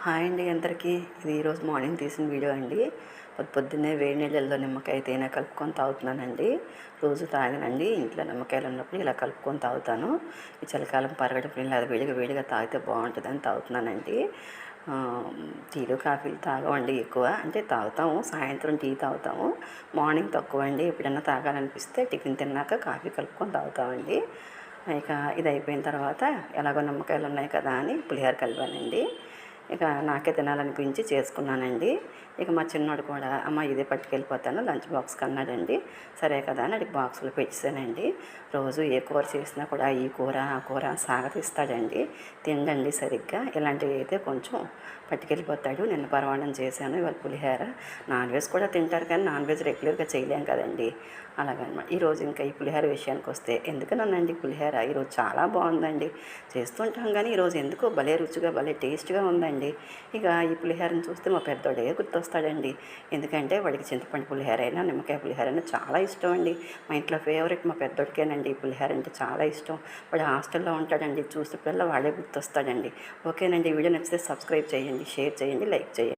Hi అండి అందరికీ. ఇది ఈరోజు మార్నింగ్ తీసిన వీడియో అండి. పొద్దున్నే వేడి నీళ్ళల్లో నిమ్మకాయ తేనె కలుపుకొని తాగుతున్నానండి. రోజు తాగనండి, ఇంట్లో నిమ్మకాయలు ఉన్నప్పుడు ఇలా కలుపుకొని తాగుతాను. ఈ చలికాలం పరగడుపు నీళ్ళు అది వేడిగా వేడిగా తాగితే బాగుంటుందని తాగుతున్నానండి. టీలు కాఫీలు తాగమండి ఎక్కువ, అంటే తాగుతాము, సాయంత్రం టీ తాగుతాము, మార్నింగ్ తక్కువ అండి. ఎప్పుడైనా తాగాలనిపిస్తే టిఫిన్ తిన్నాక కాఫీ కలుపుకొని తాగుతామండి. ఇక ఇది అయిపోయిన తర్వాత ఎలాగో నిమ్మకాయలు ఉన్నాయి కదా అని పులిహోర కలిపానండి. ఇక నాకే తినాలనిపించి చేసుకున్నానండి. ఇక మా చిన్నోడు కూడా అమ్మ ఇదే పట్టుకెళ్ళిపోతాను లంచ్ బాక్స్కి అన్నాడండి. సరే కదా అని అడిగి బాక్సులో పెట్టేశానండి. రోజు ఏ కూర చేసినా కూడా ఈ కూర ఆ కూర సాగతిస్తాడండి, తిండండి సరిగ్గా. ఇలాంటివి అయితే కొంచెం పట్టుకెళ్ళిపోతాడు. నిన్న పరమాన్నం చేశాను, ఇవాళ పులిహోర. నాన్ వెజ్ కూడా తింటారు కానీ నాన్ వెజ్ రెగ్యులర్గా చేయలేం కదండి, అలాగనమాట. ఈరోజు ఇంకా ఈ పులిహోర విషయానికి వస్తే ఎందుకనండి, పులిహోర ఈరోజు చాలా బాగుందండి. చేస్తుంటాం కానీ ఈరోజు ఎందుకో భలే రుచిగా భలే టేస్ట్గా ఉందండి. ఇక ఈ పులిహోరని చూస్తే మా పెద్దోడే గుర్తొస్తాడండి. ఎందుకంటే వాడికి చింతపండు పులిహోర అయినా నిమ్మకాయ పులిహోర అయినా చాలా ఇష్టం అండి. మా ఇంట్లో ఫేవరెట్ మా పెద్దోడికేనండి ఈ పులిహోర అంటే చాలా ఇష్టం. వాడు హాస్టల్లో ఉంటాడండి, చూసినప్పుడల్లా వాడే గుర్తొస్తాడండి. ఓకేనండి, వీడియో నచ్చితే సబ్స్క్రైబ్ చేయండి, షేర్ చేయండి, లైక్ చేయండి.